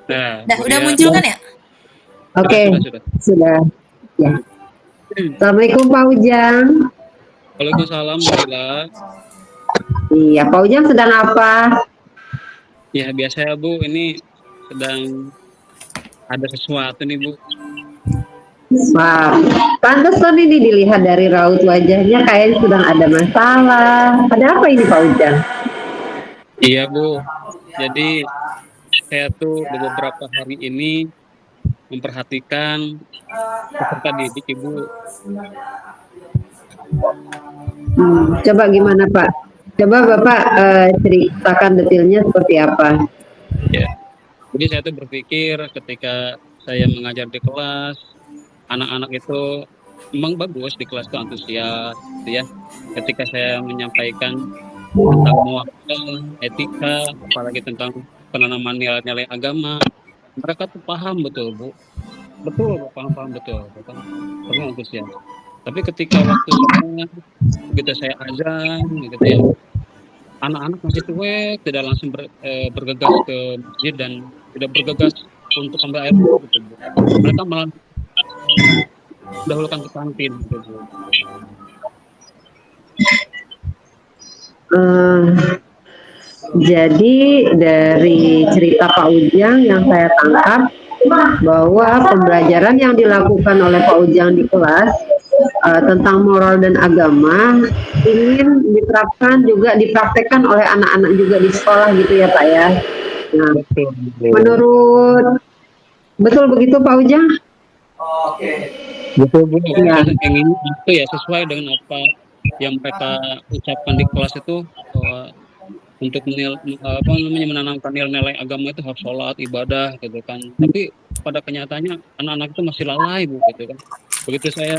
Nah, Udah Buria muncul kan ya? sudah Oke, sudah sudah. sudah. Ya. Assalamualaikum Pak Ujang. Waalaikumsalam Bu Lila. Iya, Pak Ujang sedang apa? Ya biasa ya Bu, ini sedang ada sesuatu nih Bu. Wah, pantesan ini dilihat dari raut wajahnya kayaknya sedang ada masalah. Ada apa ini Pak Ujang? Iya Bu, jadi saya tuh udah beberapa hari ini memperhatikan peserta didik Ibu. Coba gimana Pak? Coba Bapak ceritakan detailnya seperti apa? Ya, jadi saya tuh berpikir ketika saya mengajar di kelas, anak-anak itu memang bagus di kelas itu antusias, gitu ya. Ketika saya menyampaikan tentang moral, etika, apalagi tentang penanaman nilai-nilai agama, mereka tuh paham betul Bu. Betul Bu, paham-paham betul, betul. Kami antusias. Tapi ketika waktu sholat, begitu saya azan, gitu ya, anak-anak masih cuek, tidak langsung bergegas ke masjid dan tidak bergegas untuk ambil air wudhu gitu Bu. Mereka malah dahulukan ke kantin gitu Bu. Eh, jadi dari cerita Pak Ujang yang saya tangkap bahwa pembelajaran yang dilakukan oleh Pak Ujang di kelas tentang moral dan agama ingin diterapkan juga dipraktekkan oleh anak-anak juga di sekolah gitu ya Pak ya. Nah, Betul Bu. menurut betul begitu Pak Ujang? Betul Bu. Ya. Saya ingin itu ya sesuai dengan apa yang mereka ucapkan di kelas itu untuk apa namanya menanamkan nilai-nilai agama itu harus sholat, ibadah gitu kan. Tapi pada kenyataannya anak-anak itu masih lalai Bu gitu kan. Begitu saya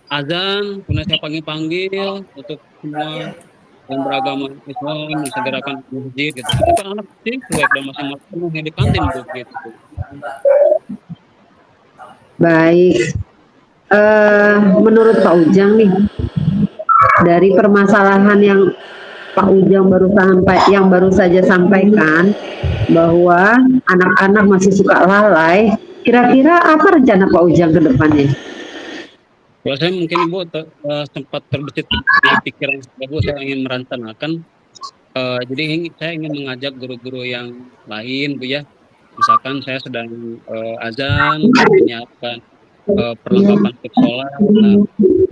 azan, kemudian saya panggil-panggil untuk semua yang beragama Islam yang segerakan ke masjid gitu. Itu kan anak kecil cuek dan masih penuh di kantin Bu gitu. Baik. Menurut Pak Ujang nih, dari permasalahan yang Pak Ujang baru saja sampaikan bahwa anak-anak masih suka lalai, kira-kira apa rencana Pak Ujang ke depannya? Kalau saya mungkin Ibu sempat terbesit di pikiran saya Bu, saya ingin merencanakan jadi saya ingin mengajak guru-guru yang lain Bu ya. Misalkan saya sedang azan, menyiapkan perlengkapan untuk sholat. Nah,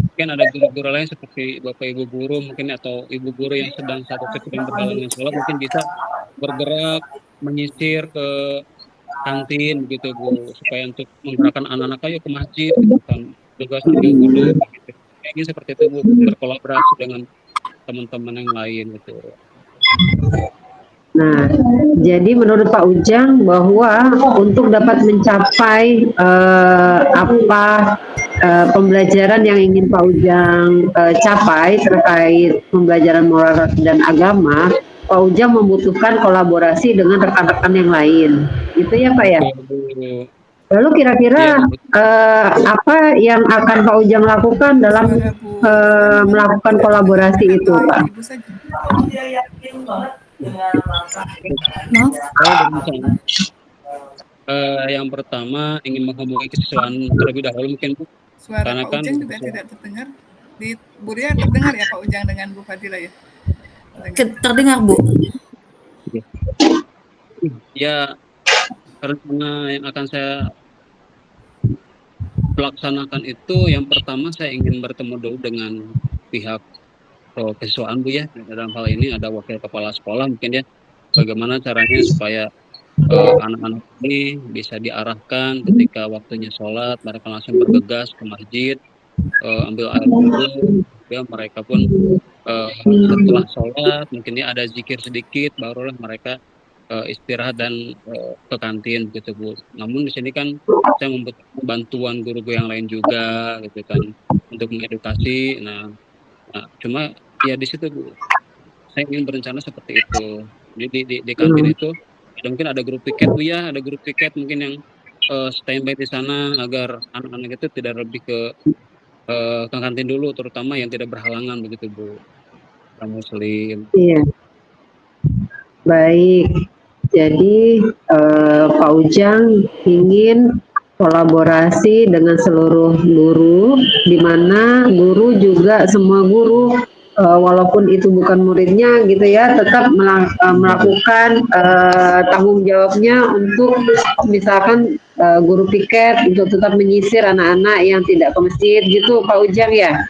mungkin ada guru-guru lain seperti Bapak Ibu guru mungkin atau Ibu guru yang sedang satu sedang berhalangan sholat mungkin bisa bergerak menyisir ke kantin begitu Bu supaya untuk menggerakkan anak-anak ayo ke masjid gitu kan tugas ambil wudhu gitu. Kayaknya seperti itu Bu berkolaborasi dengan teman-teman yang lain gitu. Nah, jadi menurut Pak Ujang bahwa untuk dapat mencapai pembelajaran yang ingin Pak Ujang capai terkait pembelajaran moral dan agama, Pak Ujang membutuhkan kolaborasi dengan rekan-rekan yang lain, gitu ya Pak ya? Betul. Lalu kira-kira Ya, apa yang akan Pak Ujang lakukan dalam melakukan kolaborasi itu Pak? Ibu saja. saya berencana yang pertama ingin menghubungi kesiswaan terlebih dahulu mungkin Bu. Suara Karena Pak kan Ujang juga tidak terdengar. Di Buria terdengar ya Pak Ujang dengan Bu Fadila ya? Terdengar Bu. ya rencana yang akan saya laksanakan itu yang pertama saya ingin bertemu dulu dengan pihak kesiswaan Bu ya. Dalam hal ini ada wakil kepala sekolah mungkin ya. Bagaimana caranya supaya anak-anak ini bisa diarahkan ketika waktunya sholat mereka langsung bergegas ke masjid ambil air wudhu ya mereka pun setelah sholat mungkin ya ada zikir sedikit barulah mereka istirahat dan ke kantin gitu Bu. Namun di sini kan saya membutuhkan bantuan guru-guru yang lain juga gitu kan untuk mengedukasi. Nah, cuma ya di situ Bu saya ingin berencana seperti itu. Jadi di kantin itu mungkin ada grup piket Bu ya, ada grup piket mungkin yang standby di sana agar anak-anak itu tidak lebih ke kantin dulu, terutama yang tidak berhalangan begitu Bu. Orang Muslim. Iya. Baik. Jadi Pak Pak Ujang ingin kolaborasi dengan seluruh guru, di mana guru juga semua guru walaupun itu bukan muridnya gitu ya, tetap melakukan tanggung jawabnya untuk misalkan guru piket untuk tetap menyisir anak-anak yang tidak ke masjid gitu Pak Ujang ya.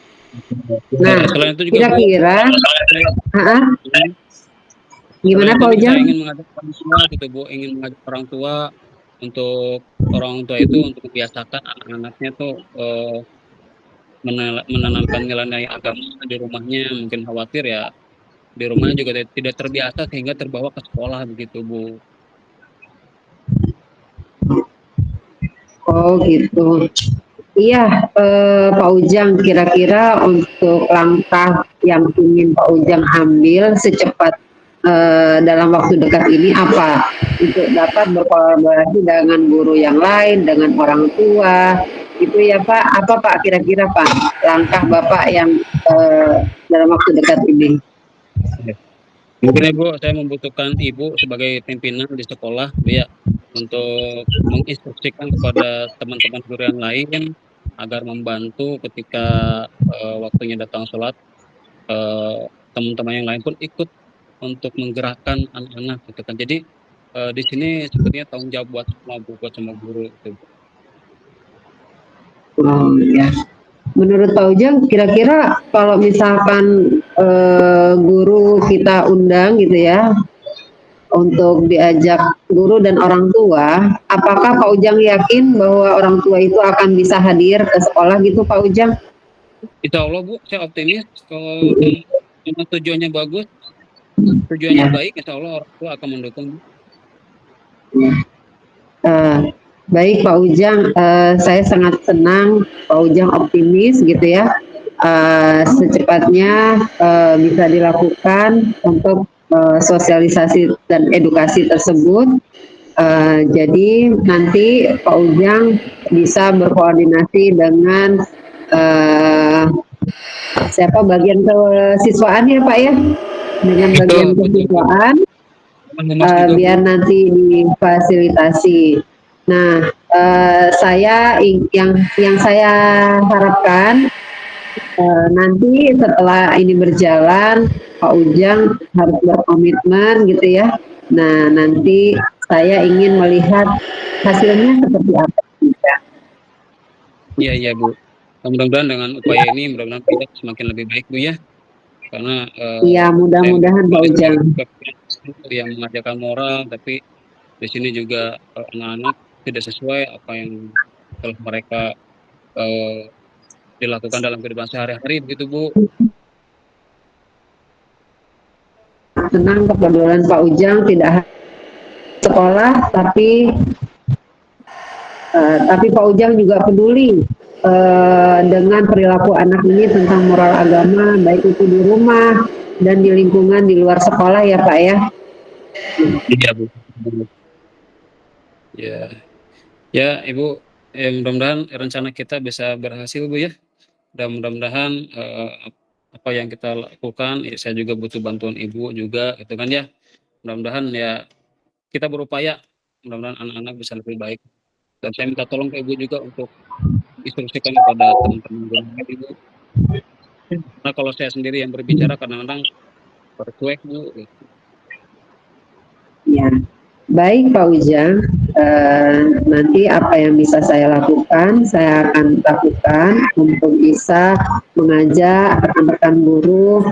Nah, Selain itu juga Bu, kira-kira saya, selain gimana itu Pak nih saya Ujang? ingin mengajak orang tua gitu Bu, ingin mengajak orang tua untuk orang tua itu untuk membiasakan anak-anaknya tuh menanamkan nilai agama di rumahnya. Mungkin khawatir ya di rumahnya juga tidak terbiasa sehingga terbawa ke sekolah begitu Bu. Oh gitu. Iya, Pak Ujang, kira-kira untuk langkah yang ingin Pak Ujang ambil secepat dalam waktu dekat ini apa? Untuk dapat berkolaborasi dengan guru yang lain, dengan orang tua, itu ya Pak. Apa Pak kira-kira Pak langkah Bapak yang dalam waktu dekat ini? Mungkin Ibu, saya membutuhkan Ibu sebagai pimpinan di sekolah, Bu ya, untuk menginstruksikan kepada teman-teman guru yang lain agar membantu ketika waktunya datang sholat, eh, teman-teman yang lain pun ikut untuk menggerakkan anak-anak gitu kan. Jadi di sini sepertinya tanggung jawab buat semua Bu, buat semua guru gitu. Oh ya. Menurut Pak Ujang, kira-kira kalau misalkan guru kita undang gitu ya, untuk diajak guru dan orang tua, apakah Pak Ujang yakin bahwa orang tua itu akan bisa hadir ke sekolah gitu Pak Ujang? Insya Allah Bu, saya optimis kalau memang tujuannya bagus, tujuannya Ya, baik, insya Allah orang tua akan mendukung. ya. Eh, baik Pak Ujang, saya sangat senang Pak Ujang optimis gitu ya. Secepatnya bisa dilakukan untuk sosialisasi dan edukasi tersebut. Jadi nanti Pak Ujang bisa berkoordinasi dengan eh, siapa bagian kesiswaan ya Pak ya, dengan Itu bagian betul Bu. kesiswaan Humas juga Bu. biar nanti difasilitasi. Nah, yang saya harapkan nanti setelah ini berjalan, Pak Ujang harus berkomitmen gitu ya. Nah, nanti saya ingin melihat hasilnya seperti apa. Iya iya Bu. Mudah-mudahan dengan upaya ini mudah-mudahan kita semakin lebih baik Bu ya. Karena Iya, saya mudah-mudahan Pak kembali sekali Ujang. ke yang mengajarkan moral, tapi di sini juga anak-anak tidak sesuai apa yang telah mereka eh, dilakukan dalam kehidupan sehari-hari begitu Bu. Senang kepedulian Pak Ujang tidak hanya sekolah, tapi Pak Ujang juga peduli dengan perilaku anak ini tentang moral agama, baik itu di rumah dan di lingkungan di luar sekolah ya Pak ya. Iya Bu. Ya, ya Ibu, mudah-mudahan rencana kita bisa berhasil Bu ya. Dan mudah-mudahan apa yang kita lakukan, ya, saya juga butuh bantuan Ibu juga gitu kan ya. Mudah-mudahan ya kita berupaya, mudah-mudahan anak-anak bisa lebih baik. Dan saya minta tolong ke Ibu juga untuk instruksikan kepada teman-teman guru Ibu. Karena kalau saya sendiri yang berbicara kadang-kadang bercuek Bu. Gitu. Ya, baik Pak Ujang. Nanti apa yang bisa saya lakukan, saya akan lakukan untuk bisa mengajak rekan-rekan guru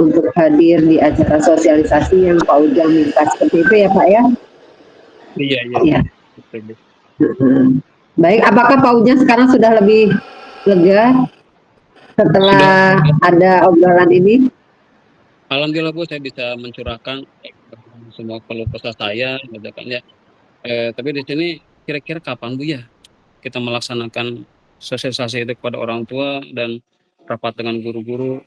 untuk hadir di acara sosialisasi yang Pak Ujang minta seperti itu ya Pak ya. Iya, iya. Ya. Betul, Bu. Baik, apakah Pak Ujang sekarang sudah lebih lega setelah Sudah, ada obrolan ini? alhamdulillah Bu, saya bisa mencurahkan semua keluh kesah saya, gitu kan ya. Tapi di sini kira-kira kapan Bu ya kita melaksanakan sosialisasi itu kepada orang tua dan rapat dengan guru-guru?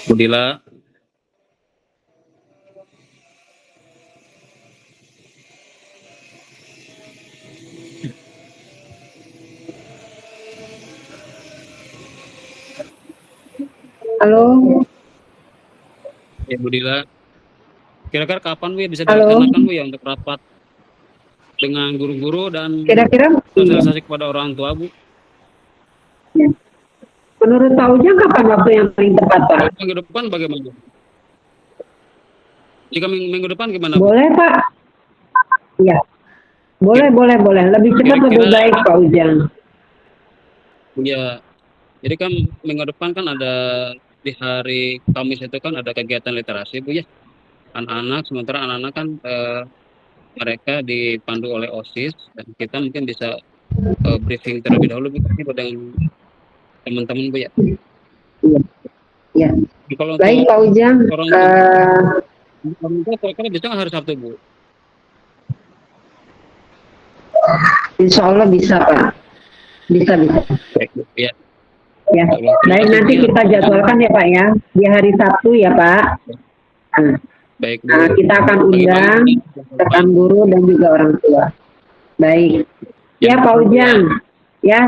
Budila, Halo, Ya, Bu Dila. Kira-kira kapan Bu ya bisa halo. dilaksanakan Bu ya untuk rapat dengan guru-guru dan Kira-kira sosialisasi kepada orang tua Bu? ya. Menurut Pak Ujang kapan waktu yang paling tepat, Pak? Kalau minggu depan bagaimana? Jika minggu depan gimana Bu? Boleh, Pak? Ya, boleh. Lebih cepat lebih Kira-kira- baik, Pak Ujang. Ya, jadi kan minggu depan kan ada di hari Kamis itu kan ada kegiatan literasi Bu ya. Anak-anak, sementara anak-anak kan mereka dipandu oleh OSIS dan kita mungkin bisa briefing terlebih dahulu Bu dengan teman-teman Bu ya. Iya. Ya. Kalau Baik, untuk Pak Ujang. orang tua kira-kira bisa nggak hari Sabtu Bu? Insya Allah bisa, Pak. Bisa. Baik Bu. Ya. Ya. Baik, nanti kita jadwalkan ya, Pak ya. Di hari Sabtu ya, Pak. Nah, Baik Bu. kita akan undang rekan guru dan juga orang tua. Baik. Ya, Pak Ujang. Ya,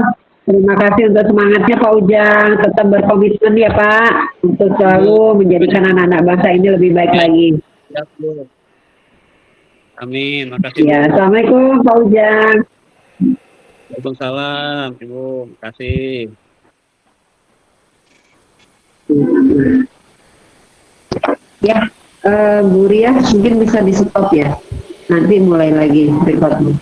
terima kasih untuk semangatnya Pak Ujang. Tetap berkomitmen ya Pak untuk selalu menjadikan anak-anak bangsa ini lebih baik lagi. Ya, Bu. Amin. Makasih Bu. Ya, Assalamualaikum Pak Ujang. Waalaikumsalam Ibu. Makasih. Ya, Bu Ria mungkin bisa di stop ya. Nanti mulai lagi recordnya.